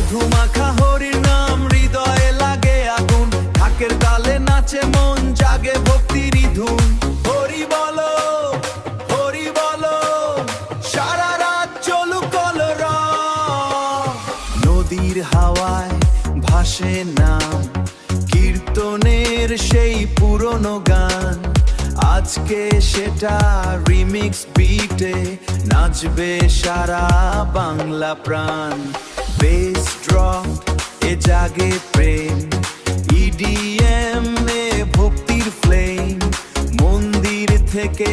মধুমাখা হরির নাম হৃদয়ে লাগে আগুন, ঢাকের তালে নাচে মন, জাগে ভক্তির ধুন। হরি বলো, হরি বলো, সারা রাত চলুক কলরব। নদীর হাওয়ায় ভাসে নাম, কীর্তনের সেই পুরনো গান। আজকে সেটা রিমিক্স বিটে নাচবে সারা বাংলা প্রাণ। বেস ড্রপ এ জাগে প্রেম, ইডিএম এ ভক্তির ফ্লেম। মন্দির থেকে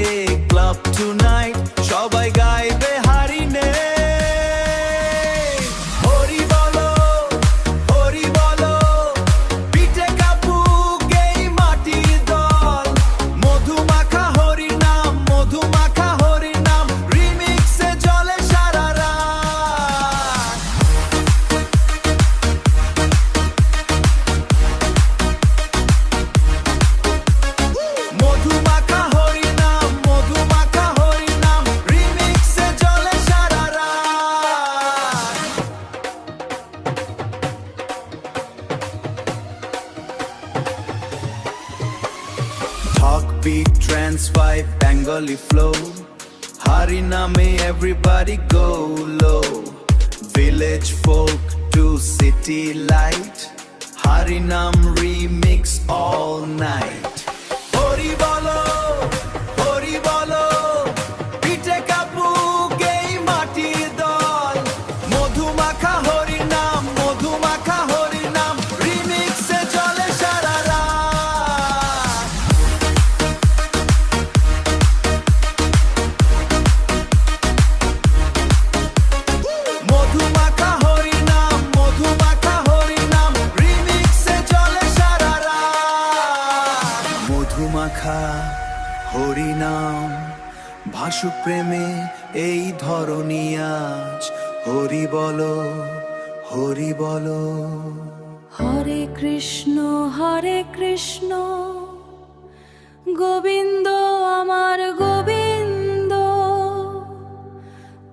ক্লাব টু নাইট সবাই গাইবে হারি নে। হরি বলো, হরি বলো, পিঠে কাপুক এই মাটির দল। মধুমাখা হরি নাম, মধুমাখা হরি নাম, রিমিক্সে চলে সারা রাত। মধুমাখা হরি নাম, মধুমাখা হরি নাম, রিমিক্সে চলে সারা রাত। Talk beat, trance vibe, Bengali flow. Hari name everybody go low. Village folk to city light. Hari Nam remix all night. Hori bolo, hori bolo, পিঠে কাপুক এই মাটির দল। মধুমাখা হরি নাম, মধুমাখা হরি নাম, রিমিক্সে চলে সারা রাত। মধুমাখা হরি নাম, মধুমাখা হরি নাম, রিমিক্সে চলে সারা রাত। মধুমাখা হরি নাম, ভাসুক প্রেমে এই ধরণী আজ। হরি বলো, হরি বলো। হরে কৃষ্ণ গোবিন্দ আমার গোবিন্দ।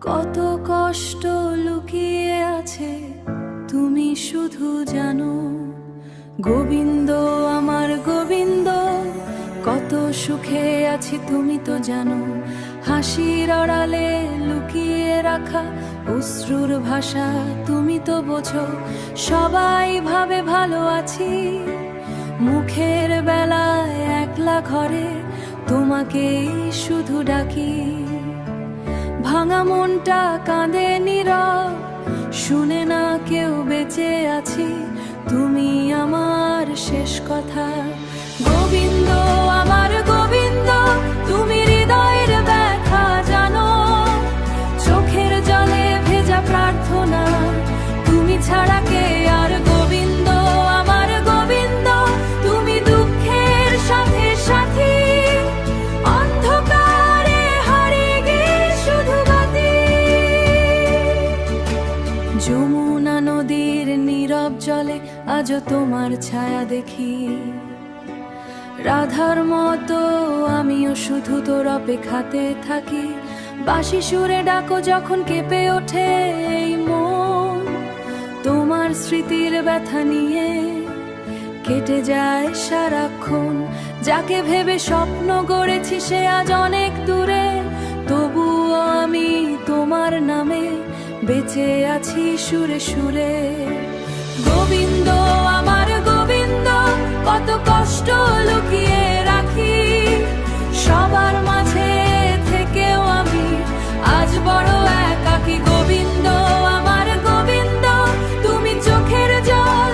কত কষ্ট লুকিয়ে আছে তুমি শুধু জানো। গোবিন্দ আমার গোবিন্দ, কত সুখে আছি তুমি তো জানো। হাসির আড়ালে লুকিয়ে রাখা অশ্রুর ভাষা তুমি তো বোঝো। সবাই ভাবে ভালো আছি, মুখের বেলায় একলা ঘরে তোমাকেই শুধু ডাকি। ভাঙা মনটা কাঁদে নীরব, শুনে না কেউ বেঁচে আছি, তুমি আমার শেষ কথা। গোবিন্দ আমার গোবিন্দ, তুমি হৃদয়ের ব্যথা জানো। চোখের জলে ভেজা প্রার্থনা, তুমি ছাড়া কে আর। গোবিন্দ আমার গোবিন্দ, তুমি দুঃখের সাথে সাথী। অন্ধকারে হারিয়ে গিয়ে শুধু বাতি। যমুনা নদীর নীরব জলে আজও তোমার ছায়া দেখি। রাধার মতো আমিও শুধু তোর অপেক্ষাতে থাকি। বাঁশি সুরে ডাকো যখন কেঁপে ওঠে এই মন। তোমার স্মৃতির ব্যথা নিয়ে কেটে যায় সারাক্ষণ। যাকে ভেবে স্বপ্ন গড়েছি সে আজ অনেক দূরে, তবুও আমি তোমার নামে বেঁচে আছি সুরে সুরে। গোবিন্দ আমার গোবিন্দ, কত কষ্ট লুকিয়ে রাখি সবার মাঝে থেকেও আমি আজ বড় একাকী। গোবিন্দ আমার গোবিন্দ, তুমি চোখের জল,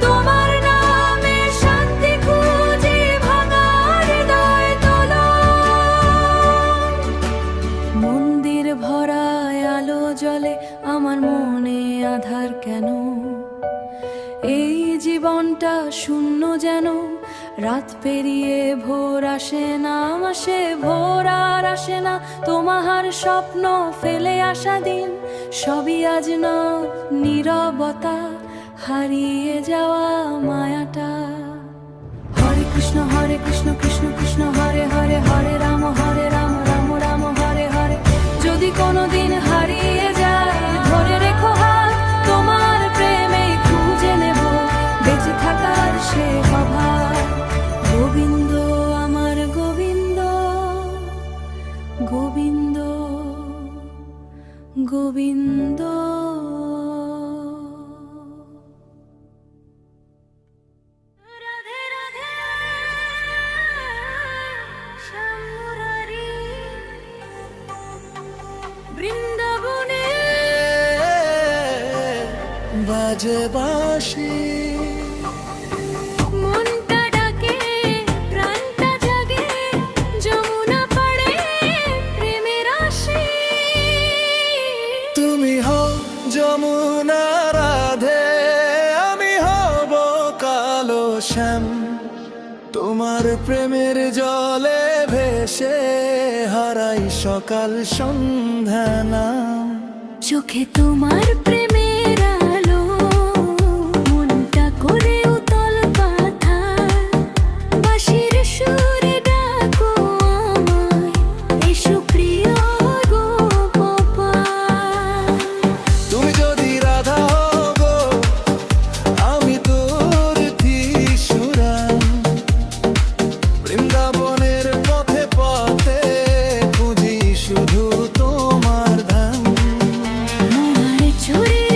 তোমার নামে শান্তি খুঁজি ভাঙা হৃদয় তোলো। মন্দির ভরায় আলো জ্বলে, আমার মনে আধার কেন? এই জীবনটা শূন্য যেন। রাত পেরিয়ে ভোর আসে না, আসে ভোর আর আসে না। তোমার স্বপ্ন ফেলে আসা দিন সবই আজ না, নীরবতা হারিয়ে যাওয়া মায়াটা। হরে কৃষ্ণ কৃষ্ণ কৃষ্ণ হরে হরে, হরে রাম রাম রাম হরে হরে। যদি কোনোদিন হারিয়ে যায় ধরে রেখো হাত তোমার প্রেম বাজে বাঁশি। মনটা ডাকে প্রাণটা জাগে যমুনা পাড়ে প্রেমের আসে। তুমি হও যমুনা রাধে, আমি হব কালো শ্যাম। তোমার প্রেমের জলে ভেসে হারাই সকাল সন্ধ্যা নাম। চোখে তোমার প্রেমের আলো, মনটা করে উতল পাথার। বাঁশির সুরে ডাকো আমায়, এসো প্রিয় গোপাল। তুমি যদি রাধা হও গো, আমি তোর ত্রিশুরা। বৃন্দাবনের পথে পথে খুঁজি শুধু তোমার ধাম। মোহর ছুঁড়ে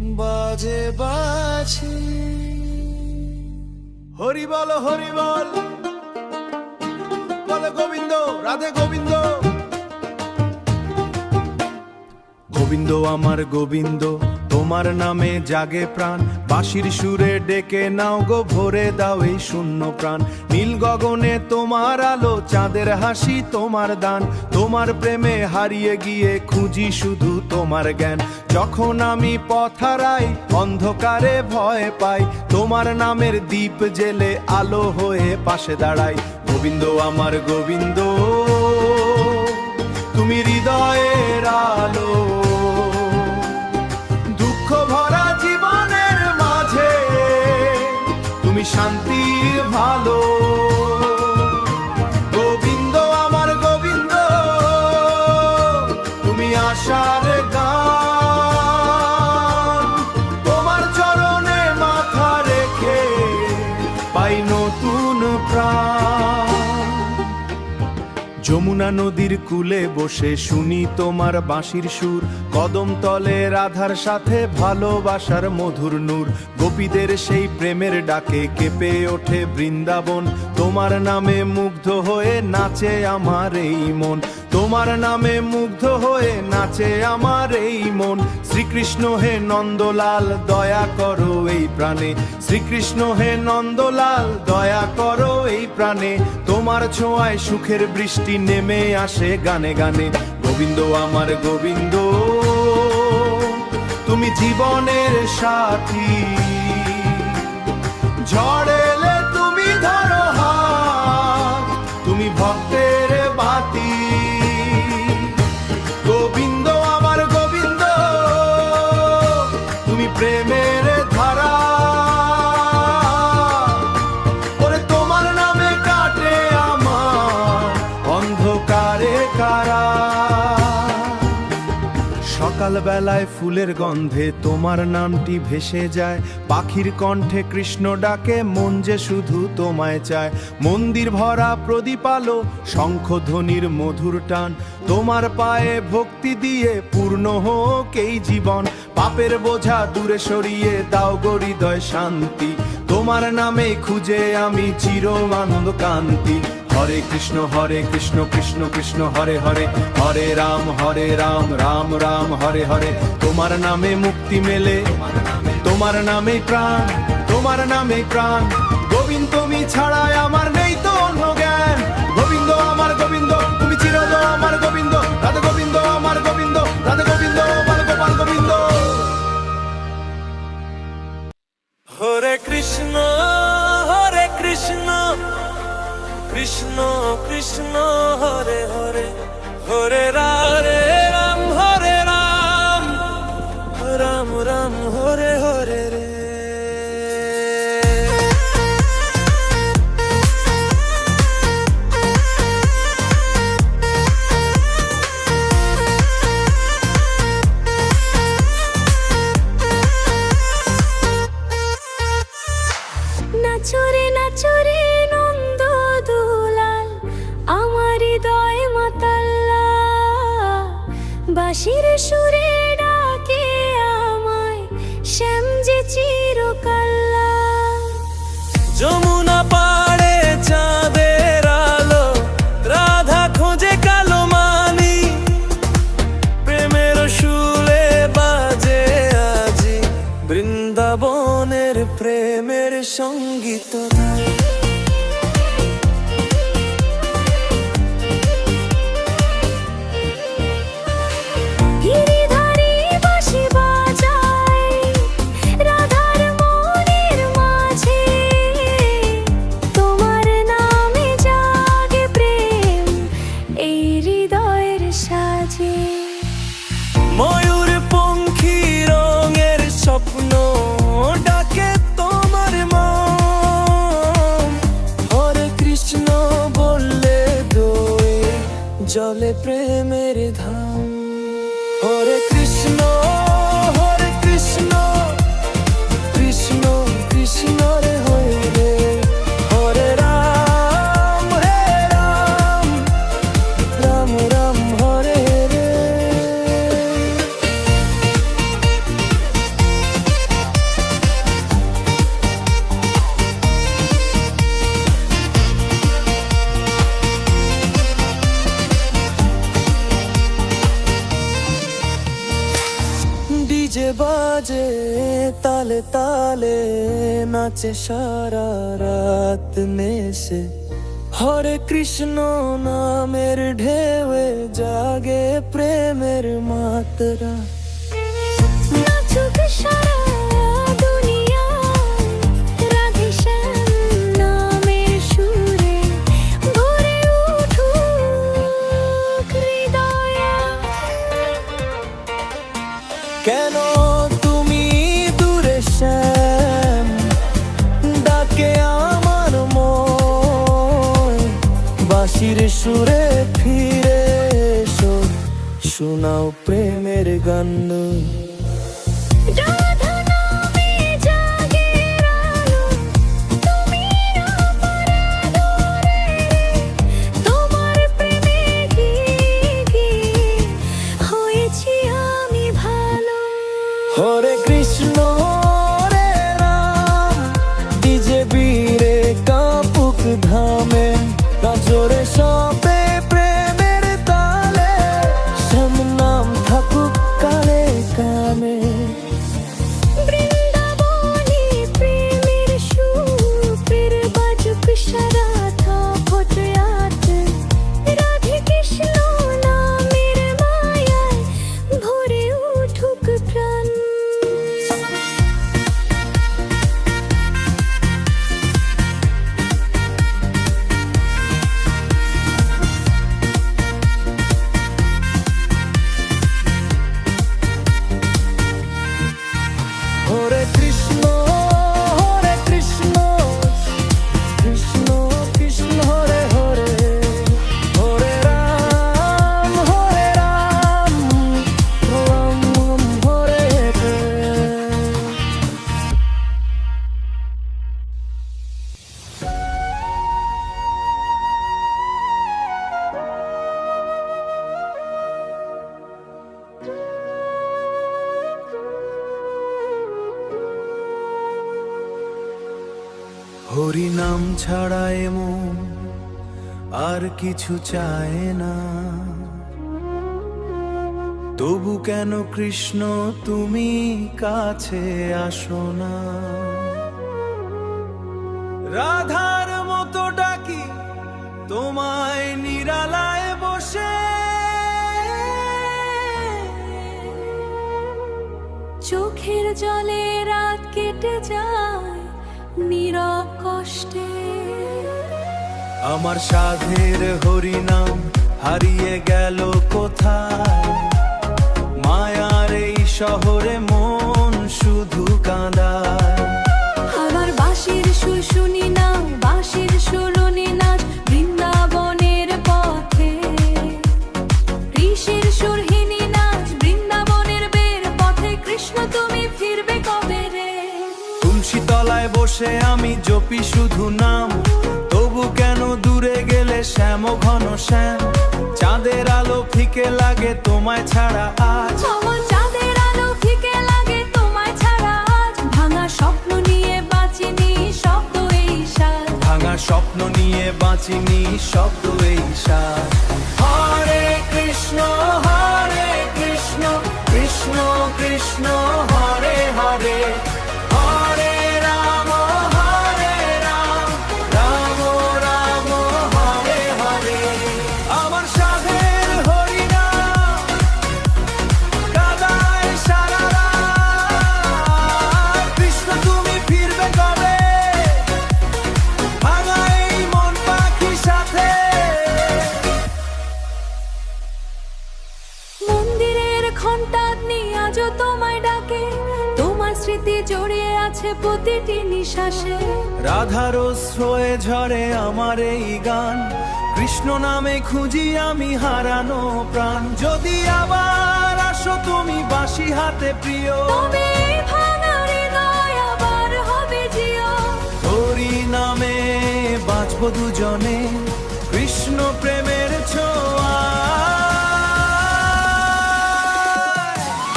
বাজে বাছি। হরি বল হরি বল, বল গোবিন্দ রাধে গোবিন্দ। গোবিন্দ আমার গোবিন্দ, তোমার নামে জাগে প্রাণ। বাঁশির সুরে ডেকে নাও গো, ভরে দাও এই শূন্য প্রাণ। নীল গগনে তোমার আলো, চাঁদের হাসি তোমার দান। তোমার প্রেমে হারিয়ে গিয়ে খুঁজি শুধু তোমার জ্ঞান। যখন আমি পথ হারাই, অন্ধকারে ভয় পাই, তোমার নামের দীপ জেলে আলো হয়ে পাশে দাঁড়াই। গোবিন্দ আমার গোবিন্দ, তুমি হৃদয়ের আলো। দুঃখ ভরা জীবনের মাঝে তুমি শান্তির ভালো। গোবিন্দ আমার গোবিন্দ, তুমি আশার গান। তোমার চরণে মাথা রেখে পাই নতুন প্রাণ। যমুনা নদীর কূলে বসে শুনি তোমার বাঁশির সুর। কদম তলে রাধার সাথে ভালোবাসার মধুর নূর। গোপীদের সেই প্রেমের ডাকে কেঁপে ওঠে বৃন্দাবন। তোমার নামে মুগ্ধ হয়ে নাচে আমার এই মন। তোমার নামে মুগ্ধ হয়ে নাচে আমার এই মন। শ্রীকৃষ্ণ হে নন্দলাল, দয়া করো এই প্রাণে। শ্রীকৃষ্ণ হে নন্দলাল, দয়া করো এই প্রাণে। তোমার ছোঁয়ায় সুখের বৃষ্টি নেমে আসে গানে গানে। গোবিন্দ আমার গোবিন্দ, তুমি জীবনের সাথী। ঝড় এলে তুমি ধরো হাত, তুমি ভক্তের বাতি। গোবিন্দ আমার গোবিন্দ, তুমি প্রেমের ধারা। ওরে তোমার নামে কাটে আমার অন্ধকারে কারা। সকাল বেলায় ফুলের গন্ধে তোমার নামটি ভেসে যায়। পাখির কণ্ঠে কৃষ্ণ ডাকে, মন যে শুধু তোমায় চায়। মন্দির ভরা প্রদীপ আলো, শঙ্খধ্বনির মধুর টান। তোমার পায়ে ভক্তি দিয়ে পূর্ণ হোক এই জীবন। পাপের বোঝা দূরে সরিয়ে দাও গো হৃদয় শান্তি। তোমার নামে খুঁজে আমি চির আনন্দ কান্তি। হরে কৃষ্ণ কৃষ্ণ কৃষ্ণ হরে হরে, হরে রাম রাম রাম হরে হরে। তোমার নামে মুক্তি মেলে, তোমার নামে প্রাণ, তোমার নামে প্রাণ। গোবিন্দ তুমি ছাড়াই আমার নেই তো অন্য জ্ঞান। গোবিন্দ আমার গোবিন্দ, তুমি চিরদ আমার গোবিন্দ। রাধে গোবিন্দ আমার গোবিন্দ, রাধে গোবিন্দ আমার গোপাল গোবিন্দ। হরে কৃষ্ণ কৃষ্ণ কৃষ্ণ হরে হরে, হরে রাম হরে রাম, রাম রাম হরে হরে রে। নাচরে নাচরে নন্দ দুলাল, আমার হৃদয় মাতাল্লা। বাঁশির সুরে ডাকে আমায়, শ্যাম যে চিরকাল্লা। যমুনা পাড়ে চাঁদের আলো, রাধা খোঁজে কালো মানি। প্রেমের সুরে বাজে আজি, বৃন্দাবনের প্রেমের সঙ্গীত। গিরিধারী বাঁশি বাজায়, রাধার মনের মাঝে। তোমার নামে জাগে প্রেম, এই হৃদয়ের সাজে। ময়ূর পঙ্খী রঙের স্বপ্ন ডাকে তোমার মন। হরে কৃষ্ণ বললে দোয়ে জলে প্রেমের ধাম। হরে কৃষ্ণ কৃষ্ণ কৃষ্ণ রে হরে, হরে রাম রাম রাম হরে রে। বাজে তালে তালে নাচে সারা রাত নেশে হরে কৃষ্ণ নামের ঢেউয়ে জাগে প্রেমের মাত্রা নাচুক সারা দুনিয়া রাধে শ্যাম নামের সুরে ভরে উঠুক হৃদয়ে। কেন তুমি দূরে শ্যাম ডাকে আমার মন বাঁশির সুরে ফিরে এসো শোনাও প্রেমের গান রাধা নামে জাগে আলো, তুমি অপরাধ রে। তোমার প্রেমে গিয়ে গিয়ে হয়েছি আমি ভালো। হরে কৃষ্ণ হরে রাম ডিজে বীরে কাপুক ধামে নজরে সবে প্রেমের তালে শ্যাম নাম থাকুক কালে কামে বৃন্দাবনে প্রেমের সুর বাজুক সারা থাপট রাত। রাধে কৃষ্ণ নামের মায়ায় ভরে উঠুক প্রাণ। হরে কৃষ্ণ কৃষ্ণ কৃষ্ণ হরে হরে হরে রাম রাম হরে হরে। হরি নাম ছাড়া এমন আর কিছু চায় না, তবু কেন কৃষ্ণ তুমি কাছে আসো না? রাধার মতো ডাকি তোমায় নিরালায় বসে, চোখের জলে রাত কেটে যায় নীরব কষ্টে। আমার সাধের হরি নাম হারিয়ে গেল কোথায়? মায়ার এই শহরে মন শুধু কাঁদায়। আমার বাঁশির সুর শুনি না, বাঁশির সুরনি নাচ বৃন্দাবনের পথে। ঋষির সুরহীনি নাচ বৃন্দাবনের বের পথে। কৃষ্ণ তুমি ফিরবে কবে রে? তুলসী তলায় বসে আমি জপি শুধু নাম, তবু কেন দূরে গেলে শ্যাম ঘন শ্যাম? চাঁদের আলো ফিকে লাগে তোমায় ছাড়া আজ। আমার চাঁদের আলো ফিকে লাগে তোমায় ছাড়া আজ। ভাঙা স্বপ্ন নিয়ে বাঁচিনি শব্দ এই সাজ। ভাঙা স্বপ্ন নিয়ে বাঁচিনি শব্দ এই সাজ। হরে কৃষ্ণ কৃষ্ণ কৃষ্ণ হরে হরে হরে রাম রাম রাম হরে হরে। আমার সাধের হরি নাম কাদায় সারা রাত। কৃষ্ণ তুমি ফিরবে কবে? ভাঙা এই মন পাখির সাথে। মন্দিরের ঘণ্টাগ্নি আজও তোমায় ডাকে। তোমার স্মৃতি জড়িয়ে আছে প্রতিটি নিঃশ্বাসে। রাধার স্রোয়ে ঝরে আমার এই গান, কৃষ্ণ নামে খুঁজি আমি হারানো প্রাণ। যদি আবার আসো তুমি বাঁশি হাতে প্রিয়, তবে এই ভাঙা হৃদয় আবার হবে জিও। হরি নামে বাঁচবো দুজনে কৃষ্ণ প্রেমের ছোঁয়া।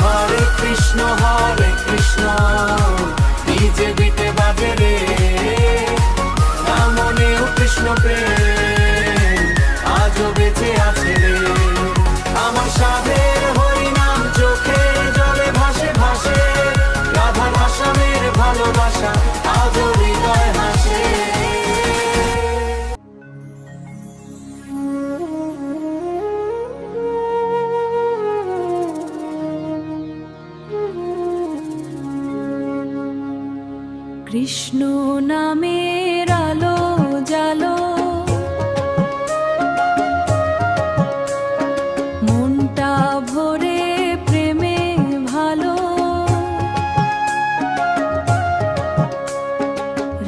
হরে কৃষ্ণ ডিজে বিটে বাজে রে, না মনেও কৃষ্ণ প্রেম আজও বেঁচে আছে রে। আমার সাধের হরি নাম চোখে জলে ভাসে ভাসে। কৃষ্ণ নামের আলো জালো, মনটা ভরে প্রেমে ভালো।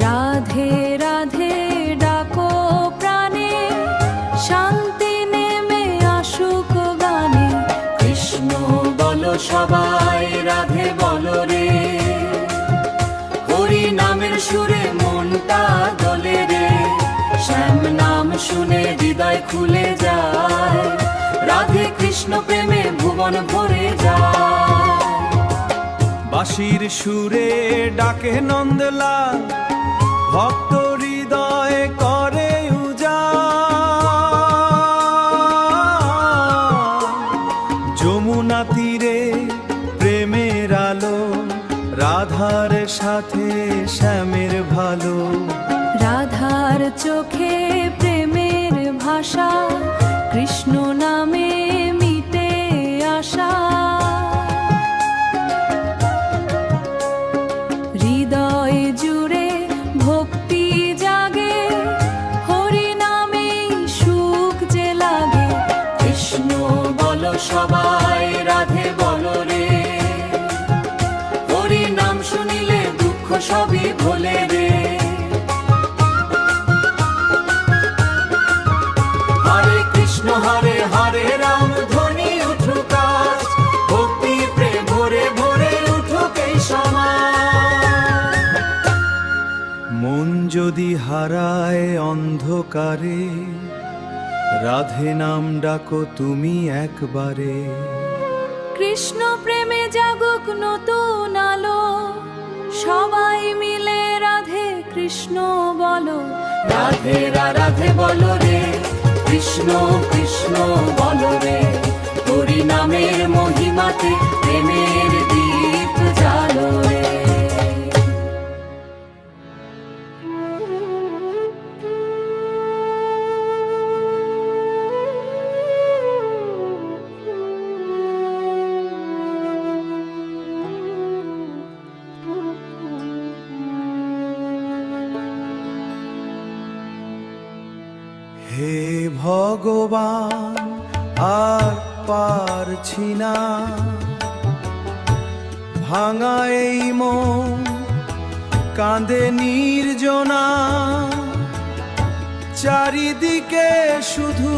রাধে রাধে ডাকো প্রাণে, শান্তি নেমে আসুক গানে। কৃষ্ণ বলো সবাই, রাধে বলো রে, হরি নামের সুরে মনটা দোলে রে। শ্যাম নাম শুনে হৃদয় খুলে যায়, রাধে কৃষ্ণ প্রেমে ভুবন ভরে যায়। বাঁশির সুরে ডাকে নন্দলাল, ভক্ত হৃদয়ে করে উজাড়। যমুনা তীরে প্রেমের আলো, রাধার সাথে শ্যামের ভালো। রাধার চোখে প্রেমের ভাষা, কৃষ্ণ নামে মিটে আসা। হৃদয় জুড়ে ভক্তি জাগে, হরি নামে সুখ যে লাগে। কৃষ্ণ বলো সবাই, রাধে বলো রে, হরি নাম শুনিলে দুঃখ সবই ভোলে রে। হরে কৃষ্ণ হরে হরে রাম ধ্বনি উঠুক আজ, ভক্তি প্রেম ভরে ভরে উঠুক এই সমাজ। মন যদি হারায় অন্ধকারে, রাধে নাম ডাকো তুমি একবারে। কৃষ্ণ প্রেমে জাগুক নতুন আলো, সবাই মিলে রাধে কৃষ্ণ বলো। রাধে রাধে বলো রে, কৃষ্ণ কৃষ্ণ বলো রে, হরি নামের মহিমাতে প্রেমের দীপ জ্বালো রে। হে ভগবান, আর পারছি না ভাঙা এই মন, কাঁদে নির্জনা। চারিদিকে শুধু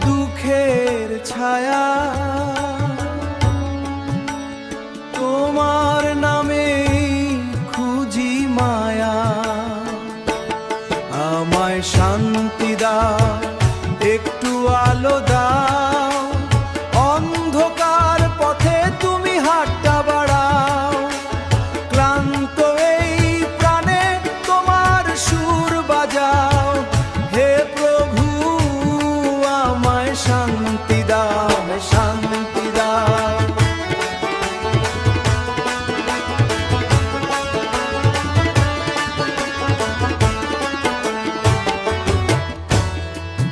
দুঃখের ছায়া, তোমার নামে খুঁজি মায়া। আমায় শান্তি দাও, একটু আলো দাও, অন্ধকার পথে তুমি হাতটা বাড়াও। ক্লান্ত এই প্রাণে তোমার সুর বাজাও, হে প্রভু আমায় শান্তি দাও, শান্তি দাও।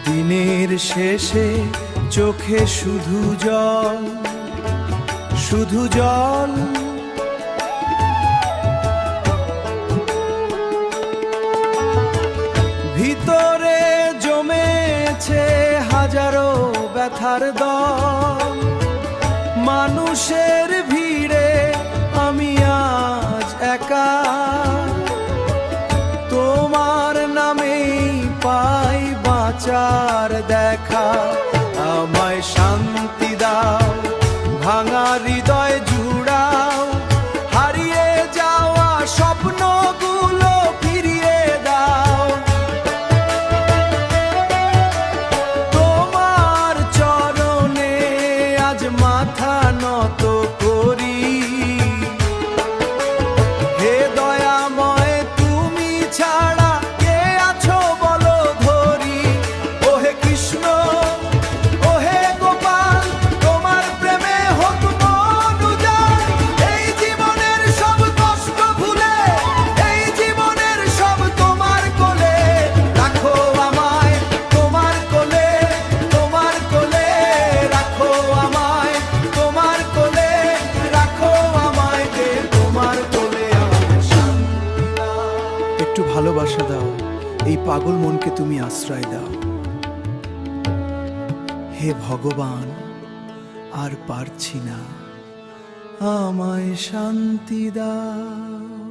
দিনের শেষে চোখে শুধু জল, শুধু জল। ভিতরে জমেছে হাজারো ব্যথার দল। মানুষের ভিড়ে আমি আজ একা, তোমার নামেই পাই বাঁচার দেখা। আমায় শান্তি দাও, ভাঙা হৃদয় জুড়াও, হারিয়ে যাওয়া স্বপ্নগুলো ফিরিয়ে দাও। তোমার চরণে আজ মাথা নত ভালোবাসা দাও, এই পাগল মনকে তুমি আশ্রয় দাও। হে ভগবান, আর পারছি না, আমায় শান্তি দাও।